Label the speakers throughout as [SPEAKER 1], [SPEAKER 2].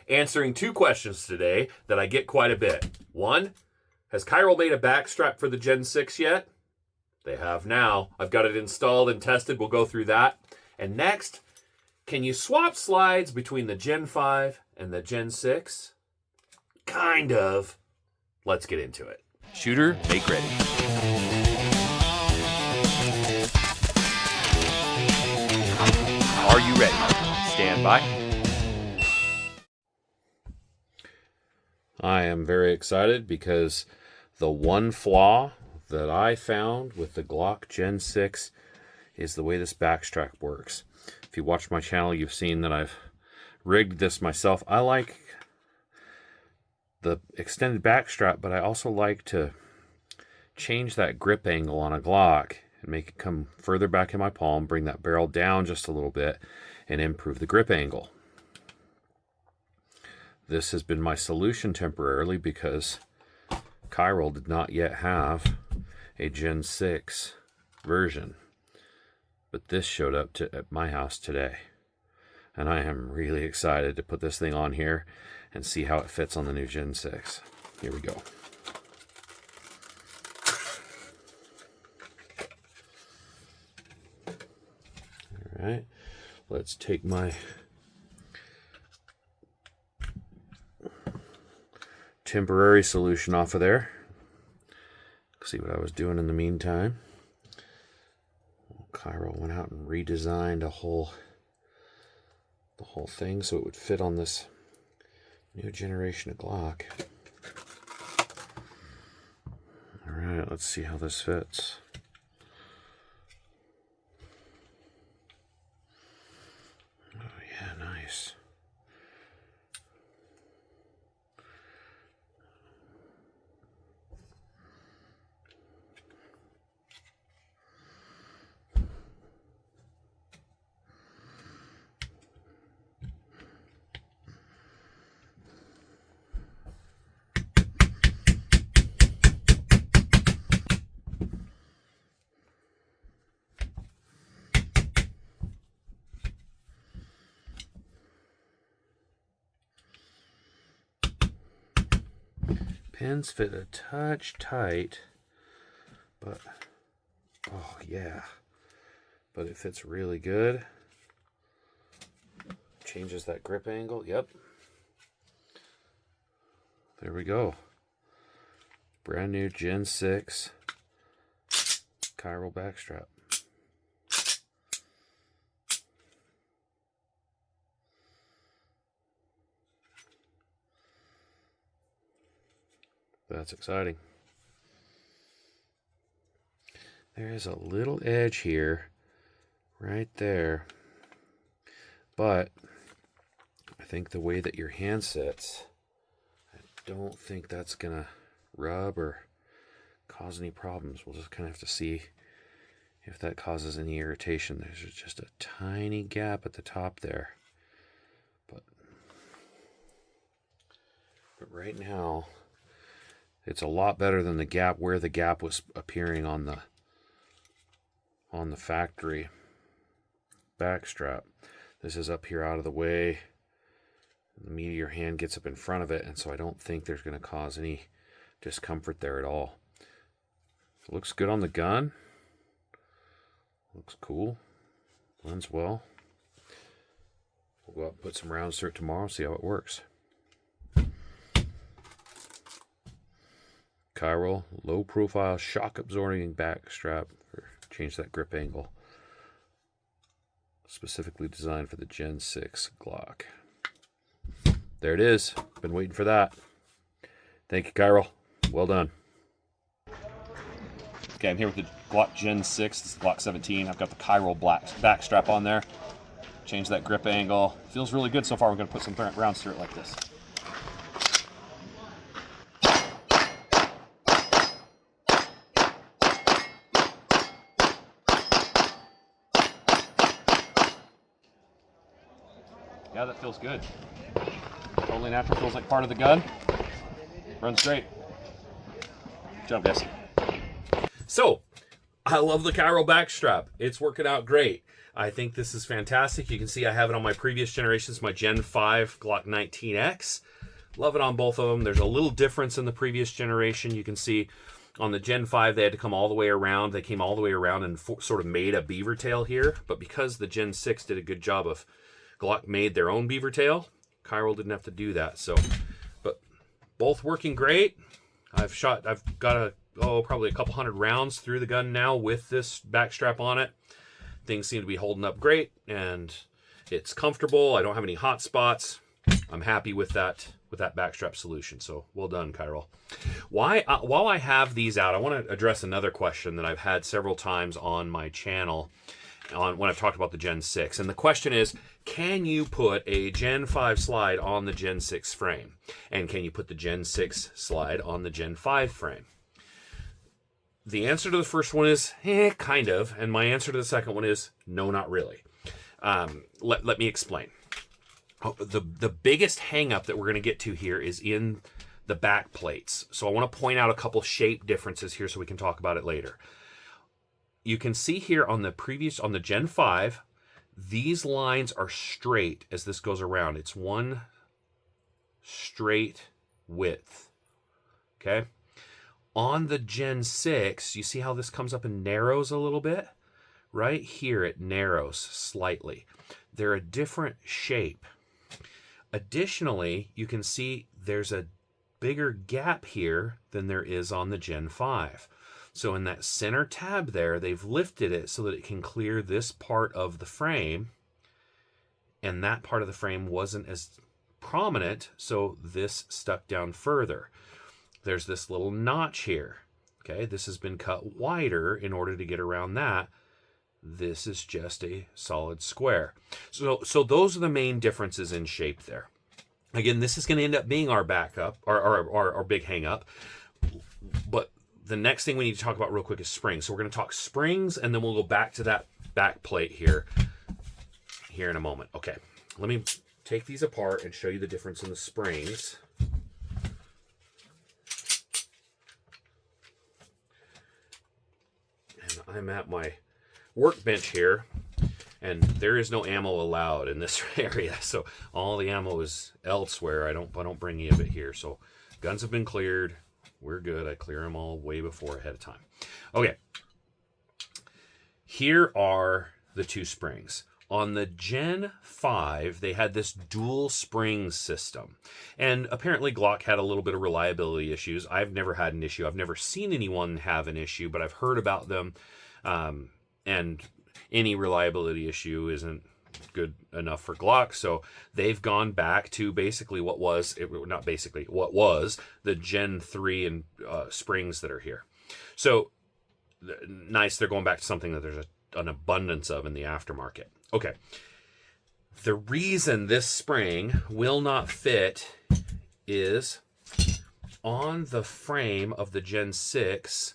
[SPEAKER 1] answering 2 questions today that I get quite a bit. 1, has Kiral made a backstrap for the Gen 6 yet? They have now. I've got it installed and tested. We'll go through that. And next, can you swap slides between the Gen 5 and the Gen 6? Kind of. Let's get into it. Shooter, make ready. Are you ready? Stand by. I am very excited because the one flaw that I found with the Glock Gen 6 is the way this backstrap works. If you watch my channel, you've seen that I've rigged this myself. I like the extended backstrap, but I also like to change that grip angle on a Glock and make it come further back in my palm, bring that barrel down just a little bit, and improve the grip angle. This has been my solution temporarily because Kiral did not yet have a Gen 6 version. But this showed up at my house today. And I am really excited to put this thing on here and see how it fits on the new Gen 6. Here we go. All right, let's take my temporary solution off of there. See what I was doing in the meantime. Kiral went out and redesigned the whole thing so it would fit on this new generation of Glock. All right, let's see how this fits. Oh yeah, nice. Pins fit a touch tight, but oh yeah, but it fits really good. Changes that grip angle. Yep, there we go. Brand new Gen 6 Kiral backstrap. That's exciting. There is a little edge here, right there, but I think the way that your hand sits, I don't think that's gonna rub or cause any problems. We'll just kind of have to see if that causes any irritation. There's just a tiny gap at the top there, but right now it's a lot better than the gap where the gap was appearing on the factory backstrap. This is up here out of the way. The meat of your hand gets up in front of it, and so I don't think there's going to cause any discomfort there at all. It looks good on the gun. Looks cool. Blends well. We'll go out and put some rounds through it tomorrow, see how it works. Kiral low profile shock absorbing backstrap for change that grip angle. Specifically designed for the Gen 6 Glock. There it is. Been waiting for that. Thank you, Kiral. Well done. Okay, I'm here with the Glock Gen 6. This is Glock 17. I've got the Kiral backstrap on there. Change that grip angle. Feels really good so far. We're going to put some rounds through it like this. Yeah, that feels good. Totally natural, feels like part of the gun. Runs great. Good job, guys. So, I love the Kiral backstrap. It's working out great. I think this is fantastic. You can see I have it on my previous generations, my Gen 5 Glock 19X. Love it on both of them. There's a little difference in the previous generation. You can see on the Gen 5, they had to come all the way around. They came all the way around and sort of made a beaver tail here. But because the Gen 6 did a good job of, Glock made their own beaver tail, Kiral didn't have to do that. So, but both working great. I've got probably a couple hundred rounds through the gun now with this backstrap on it. Things seem to be holding up great, and it's comfortable. I don't have any hot spots. I'm happy with that backstrap solution. So well done, Kiral. While I have these out, I want to address another question that I've had several times on my channel when I've talked about the Gen 6. And the question is, can you put a Gen 5 slide on the Gen 6 frame? And can you put the Gen 6 slide on the Gen 5 frame? The answer to the first one is, kind of. And my answer to the second one is, no, not really. Let me explain. The biggest hang-up that we're going to get to here is in the back plates. So I want to point out a couple shape differences here so we can talk about it later. You can see here on the Gen 5, these lines are straight as this goes around. It's one straight width. Okay? On the Gen 6, you see how this comes up and narrows a little bit? Right here it narrows slightly. They're a different shape. Additionally, you can see there's a bigger gap here than there is on the Gen 5. So in that center tab there, they've lifted it so that it can clear this part of the frame, and that part of the frame wasn't as prominent, so this stuck down further. There's this little notch here. Okay, this has been cut wider in order to get around that. This is just a solid square. So those are the main differences in shape there. Again, this is going to end up being our backup, our big hang up. But the next thing we need to talk about real quick is springs. So we're going to talk springs, and then we'll go back to that back plate here in a moment. Okay, let me take these apart and show you the difference in the springs. And I'm at my workbench here, and there is no ammo allowed in this area, so all the ammo is elsewhere. I don't bring any of it here. So guns have been cleared. We're good. I clear them all way before ahead of time. Okay, here are the two springs. On the Gen 5, they had this dual spring system. And apparently Glock had a little bit of reliability issues. I've never had an issue. I've never seen anyone have an issue, but I've heard about them. And any reliability issue isn't good enough for Glock. So they've gone back to basically what was the Gen 3 and springs that are here. So nice, they're going back to something that there's an abundance of in the aftermarket. Okay. The reason this spring will not fit is on the frame of the Gen 6,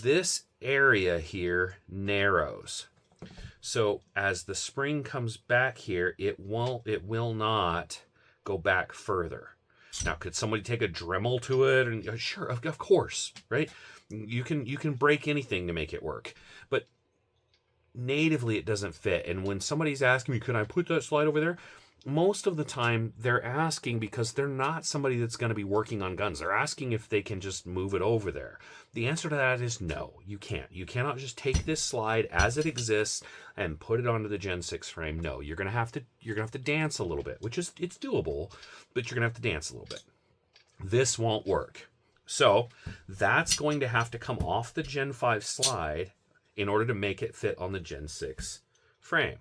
[SPEAKER 1] this area here narrows. So as the spring comes back here, it will not go back further. Now, could somebody take a Dremel to it? And sure, of course, right? You can break anything to make it work, but natively it doesn't fit. And when somebody's asking me, can I put that slide over there? Most of the time they're asking because they're not somebody that's going to be working on guns. They're asking if they can just move it over there. The answer to that is no, you can't. You cannot just take this slide as it exists and put it onto the Gen 6 frame. No, you're gonna have to dance a little bit, which is, it's doable, but you're gonna have to dance a little bit. This won't work. So that's going to have to come off the Gen 5 slide in order to make it fit on the Gen 6 frame.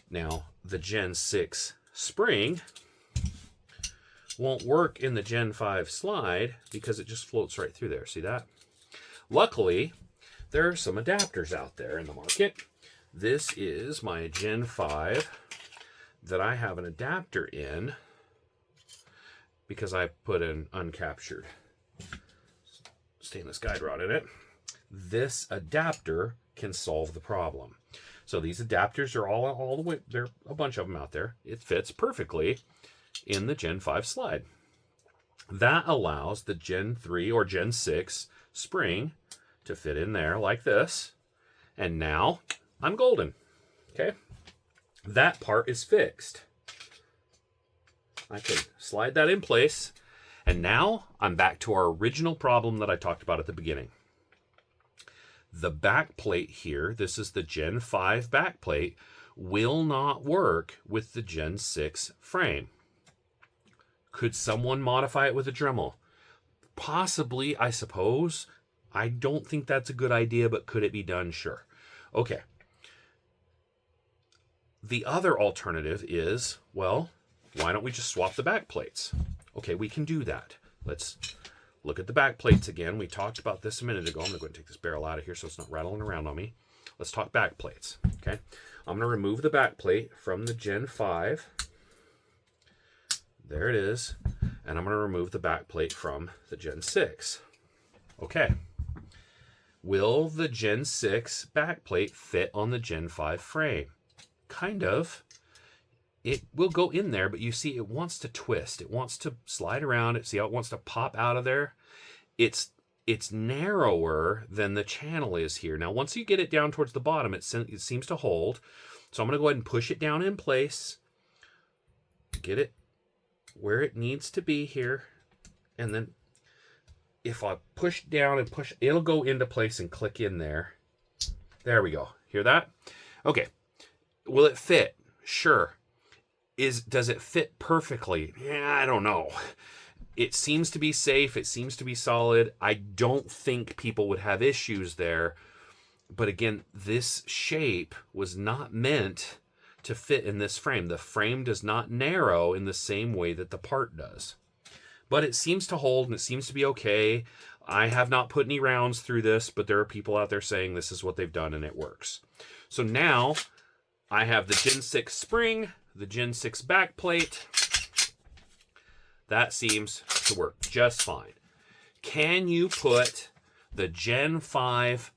[SPEAKER 1] Now, the Gen 6 spring won't work in the Gen 5 slide because it just floats right through there. See that? Luckily, there are some adapters out there in the market. This is my Gen 5 that I have an adapter in because I put an uncaptured stainless guide rod in it. This adapter can solve the problem. So these adapters are all the way, there are a bunch of them out there. It fits perfectly in the Gen 5 slide. That allows the Gen 3 or Gen 6 spring to fit in there like this. And now I'm golden. Okay, that part is fixed. I can slide that in place. And now I'm back to our original problem that I talked about at the beginning. The back plate here, this is the Gen 5 back plate, will not work with the Gen 6 frame. Could someone modify it with a Dremel? Possibly, I suppose. I don't think that's a good idea, but could it be done? Sure. Okay. The other alternative is, well, why don't we just swap the back plates? Okay, we can do that. Let's look at the back plates again. We talked about this a minute ago. I'm going to go and take this barrel out of here so it's not rattling around on me. Let's talk back plates. Okay, I'm going to remove the back plate from the Gen 5. There it is. And I'm going to remove the back plate from the Gen 6. Okay. Will the Gen 6 back plate fit on the Gen 5 frame? Kind of. It will go in there, but you see it wants to twist. It wants to slide around. See how it wants to pop out of there? It's narrower than the channel is here. Now, once you get it down towards the bottom, it seems to hold. So I'm going to go ahead and push it down in place. Get it where it needs to be here. And then if I push down and push, it'll go into place and click in there. There we go. Hear that? Okay. Will it fit? Sure. Does it fit perfectly? Yeah, I don't know. It seems to be safe. It seems to be solid. I don't think people would have issues there. But again, this shape was not meant to fit in this frame. The frame does not narrow in the same way that the part does. But it seems to hold and it seems to be okay. I have not put any rounds through this, but there are people out there saying this is what they've done and it works. So now I have the Gen 6 spring, the Gen 6 back plate. That seems to work just fine. Can you put the Gen 5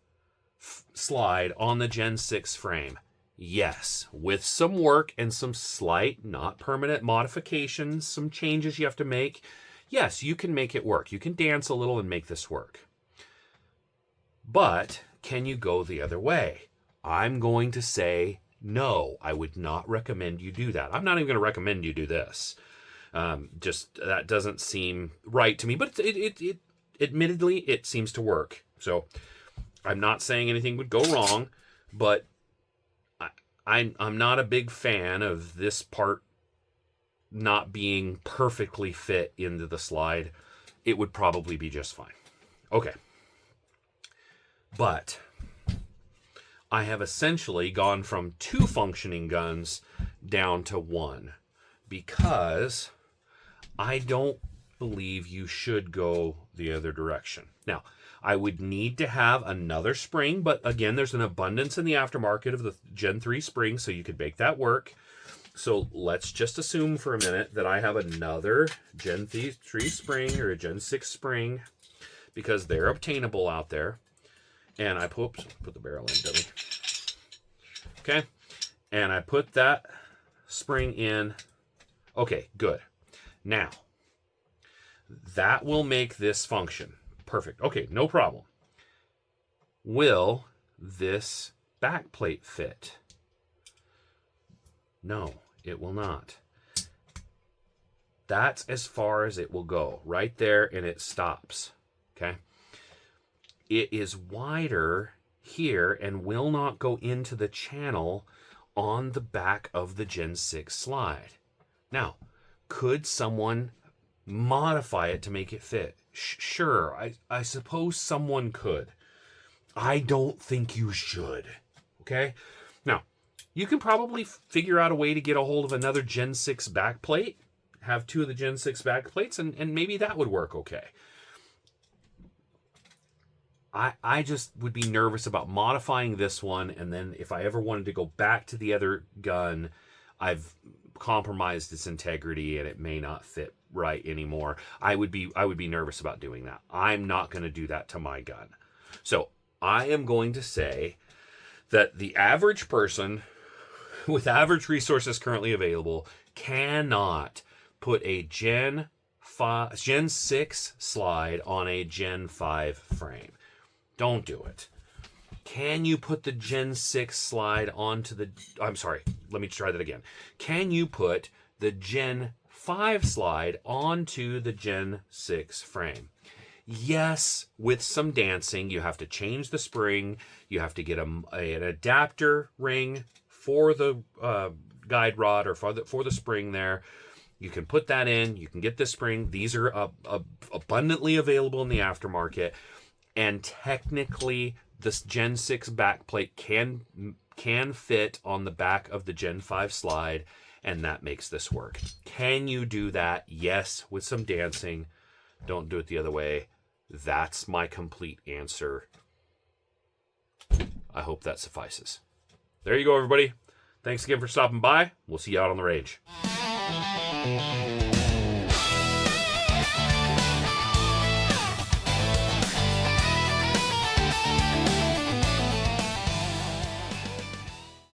[SPEAKER 1] slide on the Gen 6 frame? Yes, with some work and some slight, not permanent modifications, some changes you have to make. Yes, you can make it work. You can dance a little and make this work. But can you go the other way? I'm going to say no, I would not recommend you do that. I'm not even going to recommend you do this. Just that doesn't seem right to me, but it admittedly, it seems to work. So I'm not saying anything would go wrong, but I'm not a big fan of this part not being perfectly fit into the slide. It would probably be just fine. Okay. But I have essentially gone from 2 functioning guns down to 1 because I don't believe you should go the other direction. Now, I would need to have another spring, but again, there's an abundance in the aftermarket of the Gen 3 spring, so you could make that work. So let's just assume for a minute that I have another Gen 3 spring or a Gen 6 spring because they're obtainable out there. And I put the barrel in, dummy. Okay. And I put that spring in. Okay, good. Now, that will make this function. Perfect. Okay, no problem. Will this back plate fit? No, it will not. That's as far as it will go. Right there, and it stops. Okay? It is wider here and will not go into the channel on the back of the Gen 6 slide. Now, could someone modify it to make it fit? Sure, I suppose someone could. I don't think you should. Okay? Now, you can probably figure out a way to get a hold of another Gen 6 backplate, have 2 of the Gen 6 backplates, and maybe that would work okay. I just would be nervous about modifying this one, and then if I ever wanted to go back to the other gun, I've compromised its integrity and it may not fit right anymore. I would be nervous about doing that. I'm not going to do that to my gun. So I am going to say that the average person with average resources currently available cannot put a Gen 6 slide on a Gen 5 frame. Don't do it. Can you put the Gen 6 slide onto the... I'm sorry, let me try that again. Can you put the Gen 5 slide onto the Gen 6 frame? Yes, with some dancing. You have to change the spring. You have to get an adapter ring for the guide rod or for the spring there. You can put that in. You can get the spring. These are abundantly available in the aftermarket. And technically, this Gen 6 backplate can fit on the back of the Gen 5 slide, and that makes this work. Can you do that? Yes, with some dancing. Don't do it the other way. That's my complete answer. I hope that suffices. There you go, everybody. Thanks again for stopping by. We'll see you out on the range.